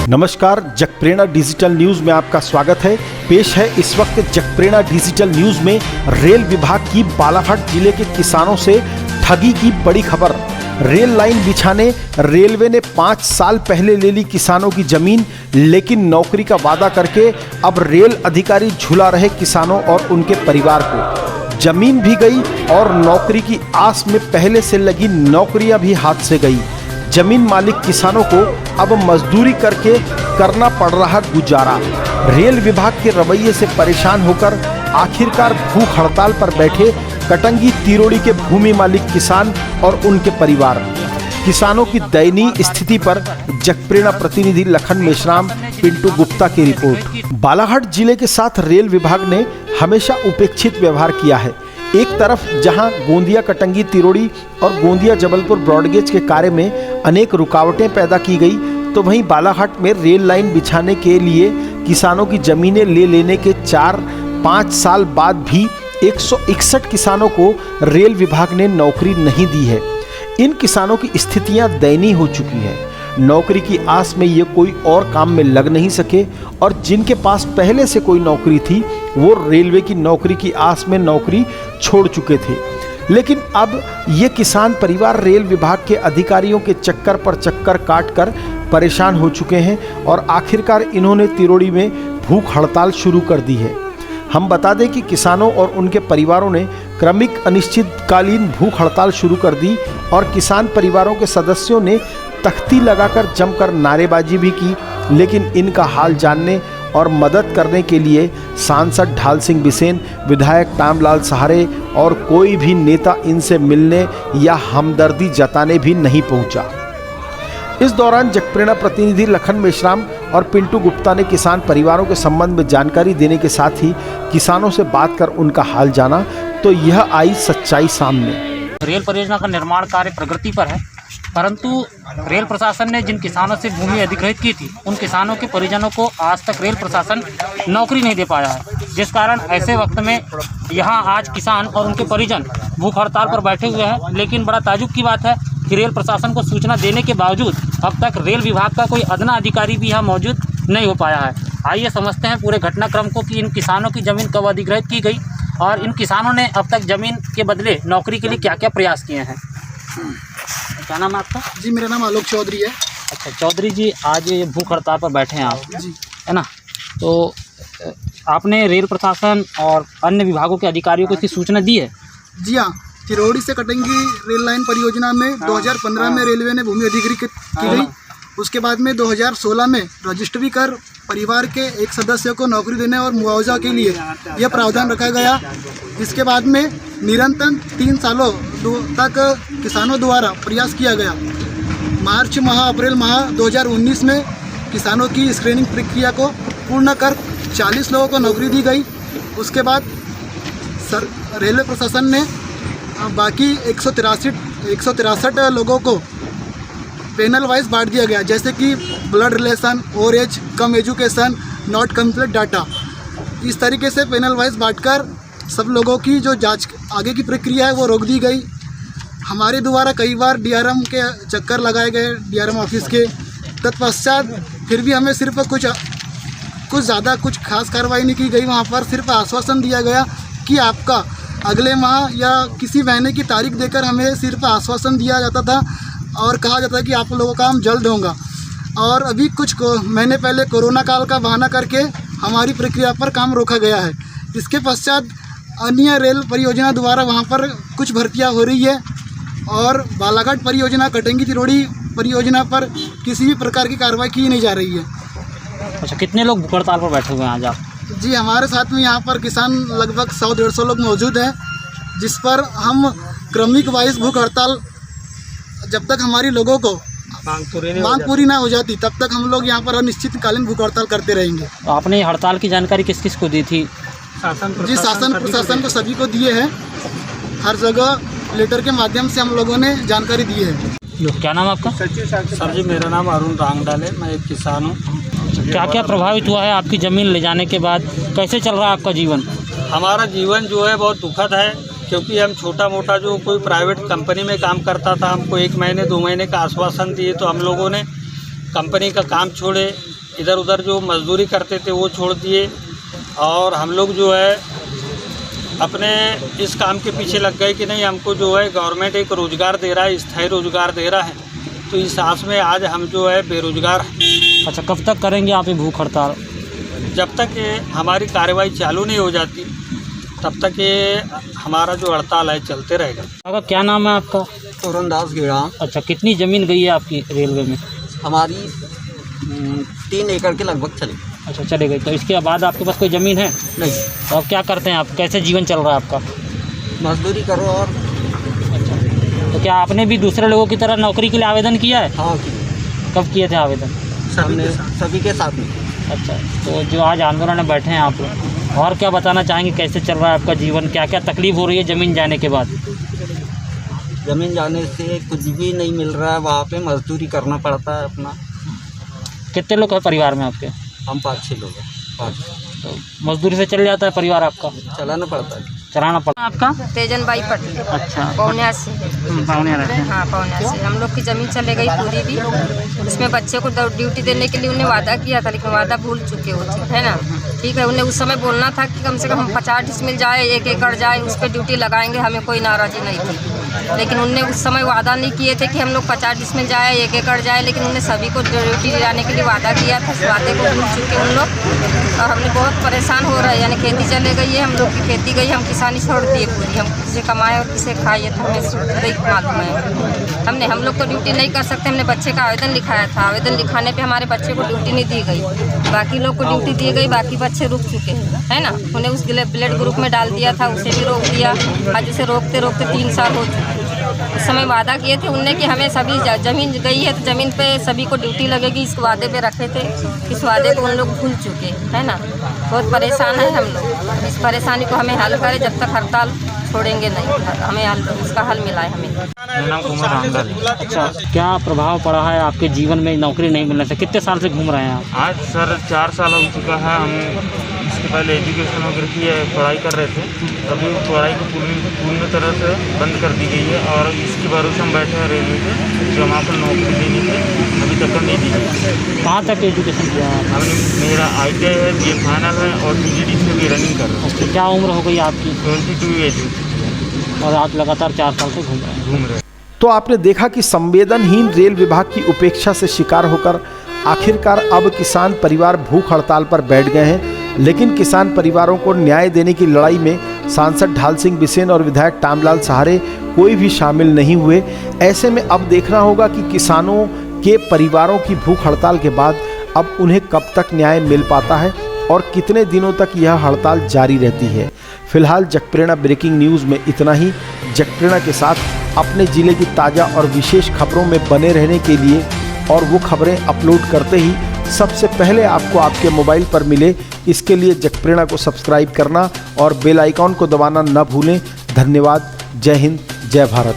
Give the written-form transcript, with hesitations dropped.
नमस्कार, जगप्रेरणा digital news में आपका स्वागत है। पेश है इस वक्त जगप्रेरणा डिजिटल न्यूज में रेल विभाग की बालाघाट जिले के किसानों से ठगी की बड़ी खबर। रेल लाइन बिछाने रेलवे ने 5 साल पहले ले ली किसानों की जमीन, लेकिन नौकरी का वादा करके अब रेल अधिकारी झुला रहे किसानों और उनके परिवार को। जमीन भी गई और नौकरी की आस में पहले से लगी नौकरियां भी हाथ से गई। जमीन मालिक किसानों को अब मजदूरी करके करना पड़ रहा गुजारा। रेल विभाग के रवैये से परेशान होकर आखिरकार भूख हड़ताल पर बैठे कटंगी तिरोड़ी के भूमि मालिक किसान और उनके परिवार। किसानों की दयनीय स्थिति पर जगप्रेरणा प्रतिनिधि लखन मेश्राम, पिंटू गुप्ता की रिपोर्ट। बालाघाट जिले के साथ रेल विभाग ने हमेशा उपेक्षित व्यवहार किया है। एक तरफ जहां गोंदिया कटंगी तिरोड़ी और गोंदिया जबलपुर ब्रॉडगेज के कार्य में अनेक रुकावटें पैदा की गई, तो वहीं बालाघाट में रेल लाइन बिछाने के लिए किसानों की जमीनें ले लेने के 4-5 साल बाद भी 161 किसानों को रेल विभाग ने नौकरी नहीं दी है। इन किसानों की स्थितियां दयनीय हो चुकी हैं। नौकरी की आस में ये कोई और काम में लग नहीं सके और जिनके पास पहले से कोई नौकरी थी वो रेलवे की नौकरी की आस में नौकरी छोड़ चुके थे। लेकिन अब ये किसान परिवार रेल विभाग के अधिकारियों के चक्कर पर चक्कर काट कर परेशान हो चुके हैं और आखिरकार इन्होंने तिरोड़ी में भूख हड़ताल शुरू कर दी है। हम बता दें कि किसानों और उनके परिवारों ने क्रमिक अनिश्चितकालीन भूख हड़ताल शुरू कर दी और किसान परिवारों के सदस्यों ने तख्ती लगाकर जमकर नारेबाजी भी की, लेकिन इनका हाल जानने और मदद करने के लिए सांसद ढाल सिंह बिसेन, विधायक टामलाल सहारे और कोई भी नेता इनसे मिलने या हमदर्दी जताने भी नहीं पहुंचा। इस दौरान जगप्रेरणा प्रतिनिधि लखन मेश्राम और पिंटू गुप्ता ने किसान परिवारों के संबंध में जानकारी देने के साथ ही किसानों से बात कर उनका हाल जाना, तो यह आई सच्चाई सामने। रेल परियोजना का निर्माण कार्य प्रगति पर है, परंतु रेल प्रशासन ने जिन किसानों से भूमि अधिग्रहित की थी उन किसानों के परिजनों को आज तक रेल प्रशासन नौकरी नहीं दे पाया है, जिस कारण ऐसे वक्त में यहाँ आज किसान और उनके परिजन भूख हड़ताल पर बैठे हुए हैं। लेकिन बड़ा ताजुब की बात है कि रेल प्रशासन को सूचना देने के बावजूद अब तक रेल विभाग का कोई अदना अधिकारी भी यहाँ मौजूद नहीं हो पाया है। आइए समझते हैं पूरे घटनाक्रम को कि इन किसानों की ज़मीन कब अधिग्रहित की गई और इन किसानों ने अब तक ज़मीन के बदले नौकरी के लिए क्या क्या प्रयास किए हैं। क्या नाम है आपका? जी, मेरा नाम आलोक चौधरी है। अच्छा चौधरी जी, आज ये भूख हड़ताल पर बैठे हैं आप जी, है ना? तो आपने रेल प्रशासन और अन्य विभागों के अधिकारियों को इसकी सूचना दी है? जी हाँ, तिरोड़ी से कटंगी रेल लाइन परियोजना में 2015 में रेलवे ने भूमि अधिग्रहित की गई। उसके बाद में 2016 में रजिस्ट्री कर परिवार के एक सदस्य को नौकरी देने और मुआवजा के लिए यह प्रावधान रखा गया। इसके बाद में निरंतर 3 सालों तक किसानों द्वारा प्रयास किया गया। मार्च माह, अप्रैल माह 2019 में किसानों की स्क्रीनिंग प्रक्रिया को पूर्ण कर 40 लोगों को नौकरी दी गई। उसके बाद रेलवे प्रशासन ने बाकी 163 लोगों को पैनल वाइज बांट दिया गया, जैसे कि ब्लड रिलेशन, ओवर एज, कम एजुकेशन, नॉट कंप्लीट डाटा। इस तरीके से पैनल वाइज बांटकर सब लोगों की जो जांच आगे की प्रक्रिया है वो रोक दी गई। हमारे द्वारा कई बार डीआरएम के चक्कर लगाए गए, डीआरएम ऑफिस के। तत्पश्चात फिर भी हमें सिर्फ कुछ ज़्यादा कुछ खास कार्रवाई नहीं की गई। वहाँ पर सिर्फ आश्वासन दिया गया कि आपका अगले माह या किसी महीने की तारीख देकर हमें सिर्फ आश्वासन दिया जाता था और कहा जाता है कि आप लोगों का काम जल्द होगा। और अभी कुछ महीने पहले कोरोना काल का बहाना करके हमारी प्रक्रिया पर काम रोका गया है। इसके पश्चात अन्य रेल परियोजना द्वारा वहां पर कुछ भर्तियां हो रही है और बालाघाट परियोजना, कटंगी तिरोड़ी परियोजना पर किसी भी प्रकार की कार्रवाई की नहीं जा रही है। अच्छा, कितने लोग भूख हड़ताल पर बैठे हुए हैं आज आप? जी, हमारे साथ में यहाँ पर किसान लगभग 100-150 लोग मौजूद हैं, जिस पर हम क्रमिक वाइज भूख हड़ताल, जब तक हमारी लोगों को मांग पूरी ना हो जाती तब तक हम लोग यहाँ पर अनिश्चितकालीन भूख हड़ताल करते रहेंगे। तो आपने हड़ताल की जानकारी किस किस को दी थी? जी, शासन प्रशासन को सभी को दिए हैं। हर जगह लेटर के माध्यम से हम लोगों ने जानकारी दी है। क्या नाम आपका? सर जी, मेरा नाम अरुण रांगडाल है, मैं एक किसान हूँ। क्या क्या प्रभावित हुआ है आपकी ज़मीन ले जाने के बाद? कैसे चल रहा है आपका जीवन? हमारा जीवन जो है बहुत दुखद है, क्योंकि हम छोटा मोटा जो कोई प्राइवेट कंपनी में काम करता था, हमको 1 महीने 2 महीने का आश्वासन दिए तो हम लोगों ने कंपनी का काम छोड़े इधर उधर जो मजदूरी करते थे वो छोड़ दिए और हम लोग जो है अपने इस काम के पीछे लग गए कि नहीं, हमको जो है गवर्नमेंट एक रोज़गार दे रहा है, स्थायी रोज़गार दे रहा है, तो इस आस में आज हम जो है बेरोज़गार हैं। अच्छा, कब तक करेंगे आप ये भूख हड़ताल? जब तक ये हमारी कार्रवाई चालू नहीं हो जाती तब तक ये हमारा जो हड़ताल है चलते रहेगा। आपका क्या नाम है आपका? तोरनदास गेड़ा। अच्छा, कितनी ज़मीन गई है आपकी रेलवे में? हमारी 3 एकड़ के लगभग चली। अच्छा, चले गई। तो इसके बाद आपके पास कोई ज़मीन है? नहीं। तो आप क्या करते हैं? आप कैसे जीवन चल रहा है आपका? मजदूरी करो और। अच्छा, तो क्या आपने भी दूसरे लोगों की तरह नौकरी के लिए आवेदन किया है? हाँ, कब किए थे आवेदन? सभी के साथ में। अच्छा, तो जो आज आंदोलन में बैठे हैं आप लोग, और क्या बताना चाहेंगे, कैसे चल रहा है आपका जीवन, क्या क्या तकलीफ हो रही है ज़मीन जाने के बाद? ज़मीन जाने से कुछ भी नहीं मिल रहा है, वहाँ पे मजदूरी करना पड़ता है अपना। कितने लोग हैं परिवार में आपके? हम 5-6 लोग हैं। 5 तो मजदूरी से चल जाता है परिवार आपका? चलाना पड़ता है। चलाना पड़ता है। आपका? तेजन बाई पटेल। अच्छा, पौनिया से। पौनिया रहते हैं। हाँ, पौनिया से। हम लोग की ज़मीन चले गई पूरी भी। उसमें बच्चे को ड्यूटी देने के लिए उन्हें वादा किया था, लेकिन वादा भूल चुके हो, ठीक है ना। ठीक है, उन्हें उस समय बोलना था कि कम से कम 50 डिसमिल जाए, 1 एकड़ जाए, उस पर ड्यूटी लगाएंगे, हमें कोई नाराज़ी नहीं थी। लेकिन उनने उस समय वादा नहीं किए थे कि हम लोग 50 डिसमिल जाए, 1 एकड़ जाए, लेकिन उन्हें सभी को ड्यूटी दिलाने के लिए वादा किया था। उस वादे को भूल चुके उन लोग, और हमने बहुत परेशान हो रहे हैं। यानी खेती चले गई है, हम लोग की खेती गई, हम किसानी छोड़ दिए पूरी। हम किसे कमाए और किसे खाए तो हमें नहीं मालूम है। हम लोग को ड्यूटी नहीं कर सकते। हमने बच्चे का आवेदन लिखाया था, आवेदन लिखाने पे हमारे बच्चे को ड्यूटी नहीं दी गई, बाकी लोग को ड्यूटी दी गई, बाकी बच्चे रुक चुके हैं, है ना। उन्हें उस ब्लड ग्रुप में डाल दिया था, उसे भी रोक दिया। आज उसे रोकते रोकते 3 साल हो चुके। उस समय वादा किए थे उनने कि हमें सभी ज़मीन गई है तो ज़मीन पे सभी को ड्यूटी लगेगी, इस वादे पे रखे थे। इस वादे को उन लोग भूल चुके, है ना। बहुत परेशान है हम लोग। इस परेशानी को हमें हल करें, जब तक हड़ताल छोड़ेंगे नहीं, हमें इसका हल मिला है हमें। मेरा नाम कुमार रामदास। अच्छा, क्या प्रभाव पड़ा है आपके जीवन में नौकरी नहीं मिलने से? कितने साल से घूम रहे हैं आप? आज सर 4 साल हो चुका है। हम इसके पहले एजुकेशन वगैरह की पढ़ाई कर रहे थे, अभी पढ़ाई को पूर्ण तरह से बंद कर दी गई है और इसके भरोसे हम बैठे हैं रेलवे पे, जो हम आपको नौकरी देने की अभी तक नहीं दी गई। कहाँ तक एजुकेशन किया है? हमने मेरा ITI है, BA फाइनल है और PGD से भी रनिंग कर रहे हैं। क्या उम्र हो गई आपकी? 22 एज और आप लगातार 4 साल से घूम रहे हैं। तो आपने देखा कि संवेदनहीन रेल विभाग की उपेक्षा से शिकार होकर आखिरकार अब किसान परिवार भूख हड़ताल पर बैठ गए हैं। लेकिन किसान परिवारों को न्याय देने की लड़ाई में सांसद ढाल सिंह बिसेन और विधायक टामलाल सहारे कोई भी शामिल नहीं हुए। ऐसे में अब देखना होगा कि किसानों के परिवारों की भूख हड़ताल के बाद अब उन्हें कब तक न्याय मिल पाता है और कितने दिनों तक यह हड़ताल जारी रहती है। फिलहाल जगप्रेरणा ब्रेकिंग न्यूज़ में इतना ही। जगप्रेरणा के साथ अपने ज़िले की ताज़ा और विशेष खबरों में बने रहने के लिए और वो खबरें अपलोड करते ही सबसे पहले आपको आपके मोबाइल पर मिले, इसके लिए जगप्रेरणा को सब्सक्राइब करना और बेल आइकॉन को दबाना न भूलें। धन्यवाद। जय हिंद, जय भारत।